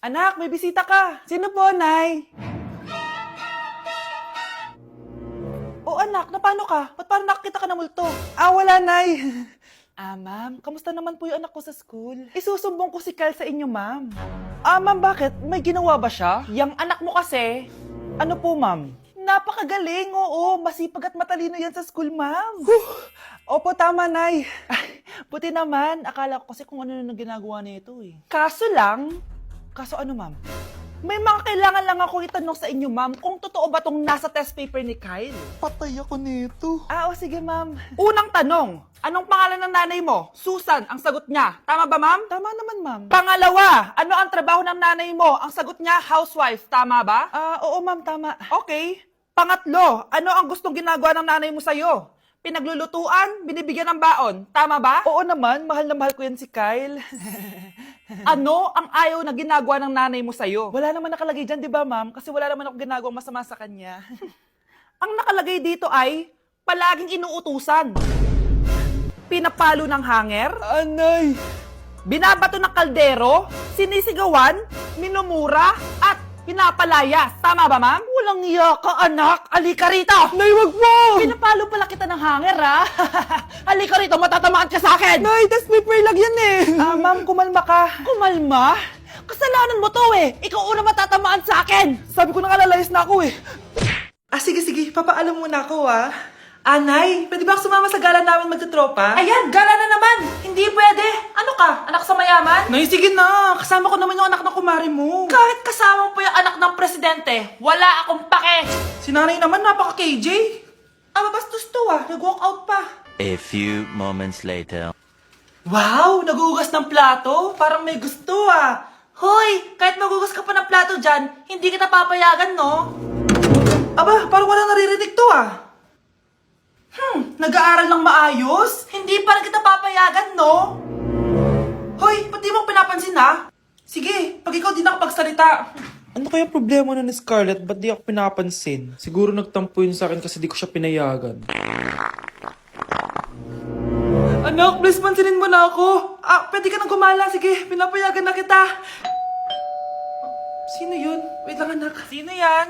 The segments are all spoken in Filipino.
Anak, may bisita ka. Sino po, Nay? O anak, na paano ka? Ba't parang nakakita ka ng multo? Wala, Nay. Ma'am, kamusta naman po yung anak ko sa school? Isusumbong ko si Kyle sa inyo, ma'am. Ma'am, bakit? May ginawa ba siya? Yang anak mo kasi. Ano po, ma'am? Napakagaling, oo. Masipag at matalino yan sa school, ma'am. Opo, tama, Nay. Ay, buti naman. Akala ko kasi kung ano na ginagawa nito eh. Kaso ano, ma'am? May mga kailangan lang ako itanong sa inyo, ma'am, kung totoo ba tong nasa test paper ni Kyle. Patay ako nito. O sige, ma'am. Unang tanong, anong pangalan ng nanay mo? Susan, ang sagot niya. Tama ba, ma'am? Tama naman, ma'am. Pangalawa, ano ang trabaho ng nanay mo? Ang sagot niya, housewife. Tama ba? Oo, ma'am, tama. Okay. Pangatlo, ano ang gustong ginagawa ng nanay mo sa'yo? Pinaglulutuan, binibigyan ng baon. Tama ba? Oo naman, mahal na mahal ko yan si Kyle. Ano ang ayaw na ginagawa ng nanay mo sa'yo? Wala naman nakalagay dyan, di ba, ma'am? Kasi wala naman ako ginagawang masama sa kanya. Ang nakalagay dito ay, palaging inuutusan. Pinapalo ng hanger. Anay! Binabato ng kaldero. Sinisigawan. Minumura. At pinapalayas. Tama ba, ma'am? Walang iya ka, anak. Halika rito. Nay, wag mo! Pinapalo pala kita ng hanger, ha? Halika rito, matatamaan ka sa akin. Nay, test paper lang yan eh! Ma'am, kumalma ka. Kumalma? Kasalanan mo to eh. Ikaw una matatamaan sa akin. Sabi ko nakalayas na ako eh. Sige, papaalam muna ako Nay, pwede ba ako sumama sa gala namin magtutropa? Ayan, gala na naman. Hindi pwede. Ano ka, anak sa mayaman? Nay, sige na! Kasama ko naman yung anak ng kumari mo. Kahit kasama mo pa yung anak ng presidente, wala akong pake. Si nanay naman, napaka-KJ. Mabastos to nag-walk out pa. A few moments later. Wow, nagugas ng plato. Parang may gusto Hoy, kahit magugas ka pa ng plato dyan, hindi kita papayagan, no? Parang wala naririnig to Nag-aaral ng maayos? Hindi pa rin kita papayagan, no? Hoy, ba't di mo pinapansin Sige, pag ikaw di nakapagsalita. Ano kaya problema na ni Scarlett? Ba't di ako pinapansin? Siguro nagtampo yun sa akin kasi di ko siya pinayagan. Anak, please pansinin mo na ako. Pwede ka nang gumala. Sige, pinapayagan na kita. Sino yun? Wait lang, anak. Sino yan?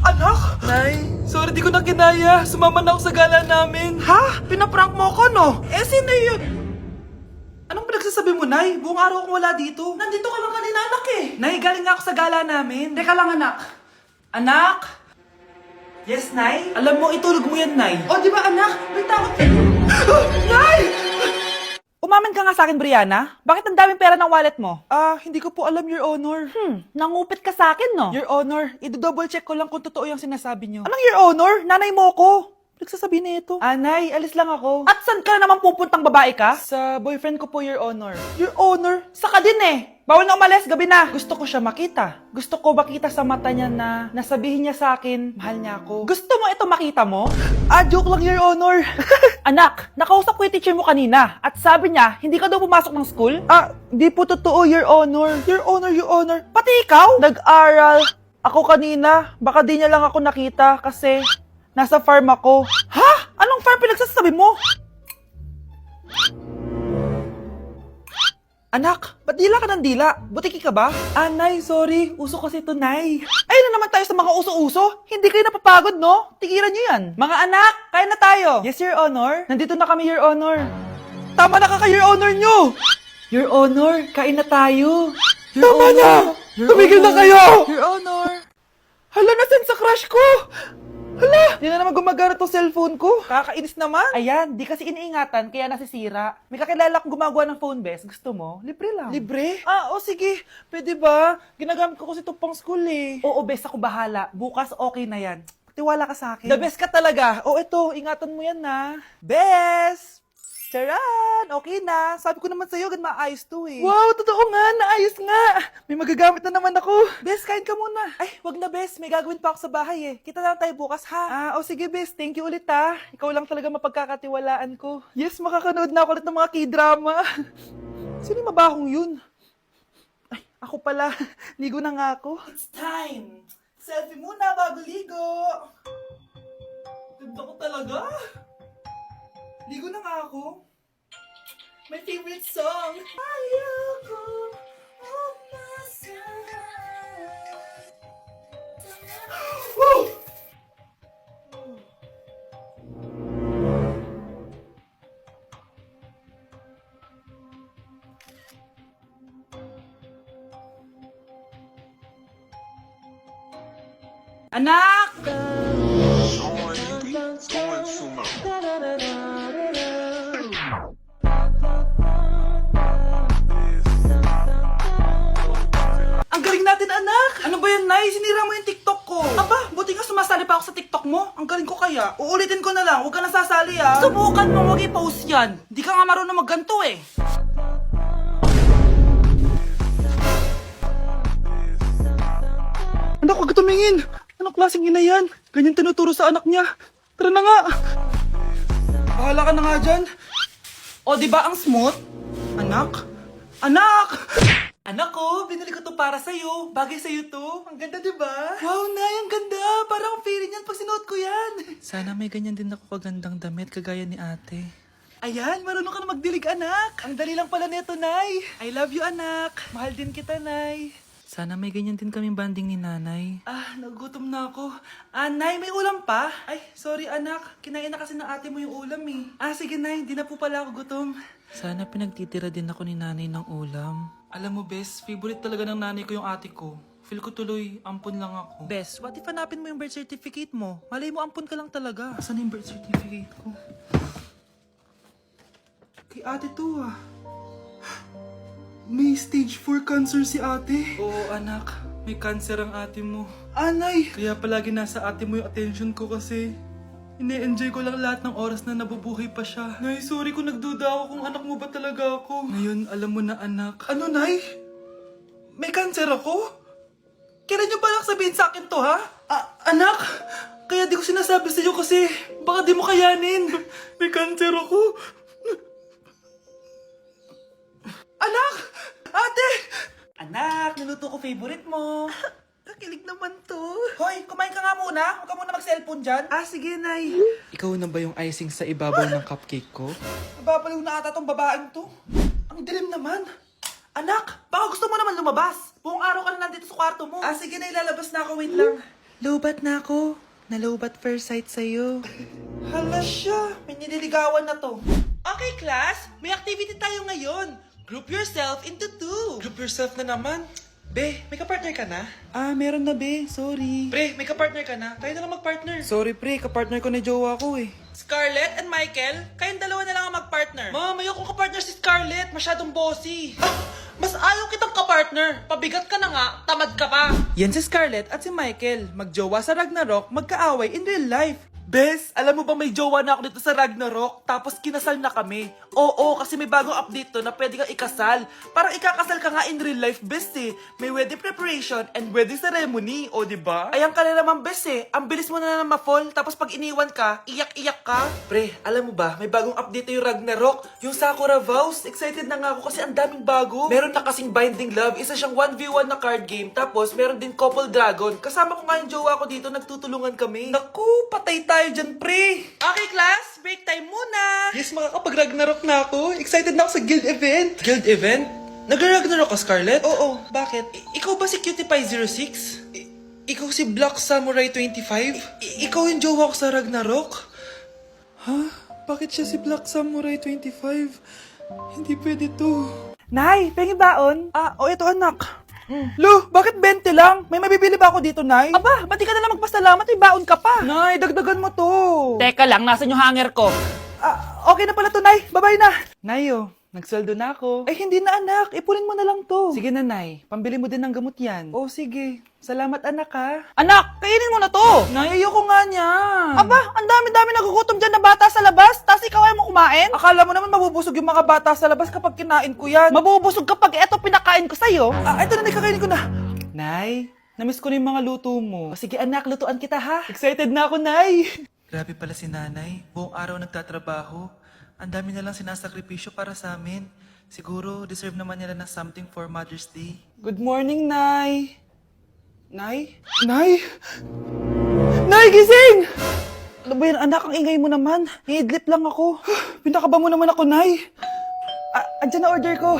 Anak? Nay, sorry di ko na kinaya. Sumama na ako sa gala namin. Pinaprank mo ako, no? Sino yun? Anong pinagsasabi mo, Nay? Buong araw akong wala dito. Nandito ka lang kanina, anak Nay, galing nga ako sa gala namin. Teka lang, anak. Anak? Yes, Nay? Alam mo, itulog mo yan, Nay. Di ba, anak? May takot. Nay! Umamin ka nga sa akin, Brianna. Bakit ang daming pera ng wallet mo? Hindi ko po alam, Your Honor. Nangupit ka sa akin, no? Your Honor, i-double check ko lang kung totoo yung sinasabi niyo. Anong Your Honor? Nanay mo ko. Nagsasabi na ito? Nay, alis lang ako. At saan ka na naman pupuntang babae ka? Sa boyfriend ko po, Your Honor. Your Honor, saka din eh. Bawal na umalis, gabi na. Gusto ko siya makita. Gusto ko makita sa mata niya na nasabihin niya sa akin, mahal niya ako. Gusto mo ito makita mo? Joke lang, Your Honor. Anak, nakausap ko yung teacher mo kanina at sabi niya, hindi ka daw pumasok ng school? Di po totoo, Your Honor. Your Honor, Your Honor. Pati ikaw? Nag-aral. Ako kanina, baka di niya lang ako nakita kasi nasa farm ako. Ha? Anong farm pinagsasabi mo? Anak, ba't dila ka ng dila? Butiki ka ba? Nay, sorry. Uso kasi ito, Nay. Ay na naman tayo sa mga uso-uso. Hindi kayo napapagod, no? Tigilan nyo yan. Mga anak, kaya na tayo. Yes, Your Honor. Nandito na kami, Your Honor. Tama na ka, Your Honor nyo! Your Honor, kain na tayo. Your Tama Honor. na! Your Tumigil na Honor. kayo! Your Honor. Hala, nasan sa crush ko? Hala! Di na naman gumagana tong cellphone ko. Kakainis naman. Ayan, di kasi iniingatan, kaya nasisira. May kakilala kong gumagawa ng phone best. Gusto mo? Libre lang. Libre? Sige. Pwede ba? Ginagamit ko kasi ito pang school eh. Oo, best ako bahala. Bukas okay na yan. Tiwala ka sa akin. The best ka talaga. Ito. Ingatan mo yan na. Best! Charan! Okay na. Sabi ko naman sa'yo, maayos to eh. Wow, totoo nga. Naayos nga. May magagamit na naman ako. Bes, kain ka muna. Ay, wag na, Bes. May gagawin pa ako sa bahay eh. Kita na lang tayo bukas, ha? Sige, Bes. Thank you ulit, Ikaw lang talaga mapagkakatiwalaan ko. Yes, makakanood na ako ulit ng mga K-drama. Sino yung mabahong yun? Ay, ako pala. Ligo na nga ako. It's time. Selfie muna bago ligo. Ganda ko talaga. Ligo na nga ako. My favorite song. Ayoko Anak! Ang galing natin, anak! Ano ba yan, Nay? Sinira mo yung TikTok ko. Aba, buti nga sumasali pa ako sa TikTok mo. Ang galing ko kaya. Uulitin ko na lang. Huwag ka na sasali, ah. Subukan mo, huwag i-post yan. Di ka nga marunong magganto, eh. Anak, huwag ka tumingin! Anong klaseng ina yan? Ganyan tinuturo sa anak niya. Tara na nga! Bahala ka na nga dyan. O, di ba ang smooth? Anak? Anak! Anak ko, binili ko to para sa'yo. Bagay sa'yo to. Ang ganda, di ba? Wow, Nay, ang ganda. Parang ang feeling yan pag sinuot ko yan. Sana may ganyan din ako kagandang damit kagaya ni ate. Ayan, marunong ka na magdilig, anak. Ang dali lang pala nito, Nay. I love you, anak. Mahal din kita, Nay. Sana may ganyan din kaming banding ni nanay. Ah, nagutom na ako. Ah, Nay, may ulam pa? Ay, sorry, anak. Kinain na kasi ng ate mo yung ulam, eh. Ah, sige, Nay. Di na po pala ako gutom. Sana pinagtitira din ako ni nanay ng ulam. Alam mo, Bes, favorite talaga ng nanay ko yung ate ko. Feel ko tuloy, ampun lang ako. Bes, what if hanapin mo yung birth certificate mo? Malay mo ampun ka lang talaga. Asan yung birth certificate ko? Kay ate to, ah. May stage 4 cancer si ate. Oo anak, may cancer ang ate mo. Anay! Kaya palagi nasa ate mo yung attention ko kasi ine-enjoy ko lang lahat ng oras na nabubuhay pa siya. Nay, sorry kung nagduda ako kung anak mo ba talaga ako. Ngayon, alam mo na anak. Ano, Nay? May cancer ako? Kailan niyo palang sabihin sa akin to, ha? Anak! Kaya di ko sinasabi sa'yo kasi baka di mo kayanin. May cancer ako. Anak! Ate! Anak, niluto ko favorite mo. Kakilig naman to. Hoy, kumain ka nga muna. Huwag ka muna mag-cellphone dyan. Ah, sige, Nay. Ikaw na ba yung icing sa ibabaw ng cupcake ko? Nababaliw na ata tong babaeng to. Ang dilim naman. Anak, baka gusto mo naman lumabas. Buong araw ka na nandito sa kwarto mo. Ah, sige na, ilalabas na ako. Wait lang. Lowbat na ako. Nalowbat first sight sa'yo. Hala siya. May nililigawan na to. Okay, class. May activity tayo ngayon. Group yourself into 2. Group yourself na naman. Be, may kapartner ka na? Ah, meron na, be. Sorry. Pre, may kapartner ka na? Tayo na lang magpartner. Sorry, pre. Kapartner ko na jowa ko, eh. Scarlett and Michael, kayong dalawa na lang ang magpartner. Ma'am, ayoko kapartner si Scarlett. Masyadong bossy. Mas ayaw kitang kapartner. Pabigat ka na nga, tamad ka pa. Yan si Scarlett at si Michael. Magjowa sa Ragnarok, magkaaway in real life. Bes, alam mo ba may jowa na ako dito sa Ragnarok? Tapos kinasal na kami. Oo, kasi may bagong update to na pwede kang ikasal. Parang ikakasal ka nga in real life, bes eh. May wedding preparation and wedding ceremony, o diba? Ayan ka na naman, bes eh. Ang bilis mo na ma-fall, tapos pag iniwan ka, iyak-iyak ka. Pre, alam mo ba, may bagong update yung Ragnarok. Yung Sakura Vows. Excited na nga ako kasi ang daming bago. Meron na kasing Binding Love, isa siyang 1v1 na card game. Tapos meron din Couple Dragon. Kasama ko nga yung jowa ko dito, nagtutulungan kami. Naku, patay tayo dyan, pre. Okay, class, break time muna. Yes, makakapag-Ragnarok na ako. Excited na ako sa guild event. Guild event? Nag-Ragnarok ka, Scarlett? Oo, bakit? Ikaw ba si Cutie Pie 06? Ikaw si Black Samurai 25? Ikaw yung jowa ko sa Ragnarok? Ha? Bakit siya si Black Samurai 25? Hindi pwede to. Nay, pengi baon? Ito anak. Lo, bakit 20 lang? May mabibili ba ako dito, Nay? Aba, ba't di ka na lang magpasalamat? May baon ka pa. Nay, dagdagan mo to. Teka lang, nasan yung hanger ko? Okay na pala to, Nay. Bye-bye na. Nay, nagsweldo na ako. Ay, hindi na, anak. Ipunin mo na lang to. Sige na, Nay. Pambili mo din ng gamot yan. Oh, sige. Salamat, anak, ha. Anak, kainin mo na to. Nay, ayoko nga niya. Aba, ang dami-dami nagugutom dyan na bata sa labas. Tapos ikaw ay mo kumain? Akala mo naman mabubusog yung mga bata sa labas kapag kinain ko yan. Mabubusog kapag eto pinakain ko sa'yo. Ito na, kakainin ko na. Nay, namiss ko na yung mga luto mo. Sige, anak, lutuan kita, ha. Excited na ako, Nay. Grabe pala si nanay. Buong araw nagtatrabaho. Ang dami na lang sinasakripisyo para sa amin. Siguro, deserve naman nila ng something for Mother's Day. Good morning, Nay. Nay? Nay? Nay, gising! Ano ba yan, anak? Ang ingay mo naman. Iidlip lang ako. Pinakaba mo naman ako, Nay. Andyan na order ko.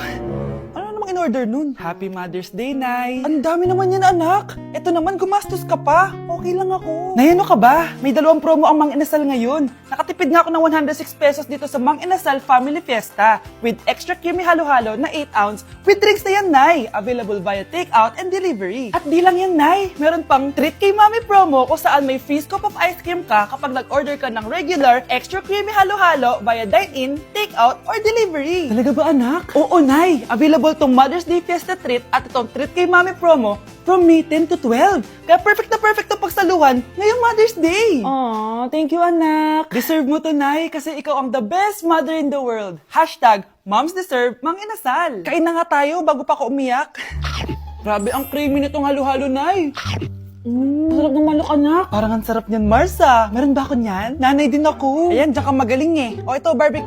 Ano namang in-order nun? Happy Mother's Day, Nay. Ang dami naman yan, anak. Ito naman, gumastos ka pa. Okay lang ako. Nay, ano ka ba? May 2 promo ang Mang Inasal ngayon. Nakatipid nga ako ng 106 pesos dito sa Mang Inasal Family Fiesta with extra creamy halo-halo na 8 ounce with drinks na yan, Nay. Available via takeout and delivery. At di lang yan, Nay. Meron pang Treat Kay Mami promo kung saan may free scoop of ice cream ka kapag nag-order ka ng regular extra creamy halo-halo via dine-in, takeout, or delivery. Talaga ba, anak? Oo, Nay. Available tong Mother's Day Fiesta Treat at itong Treat Kay Mami promo from May 10 to 12. Kaya perfect na perfect to pagsaluhan ngayong Mother's Day. Aw, thank you, anak. Deserve mo to, Nay, kasi ikaw ang the best mother in the world. #Moms deserve Mang Inasal. Kain na nga tayo bago pa ako umiyak. Grabe, ang creamy nitong halo-halo, Nay. Masarap ng manok, anak. Parang ang sarap niyan, Marsa. Meron ba ako niyan? Nanay din ako. Ayan, diyan ka magaling eh. O ito, barbecue.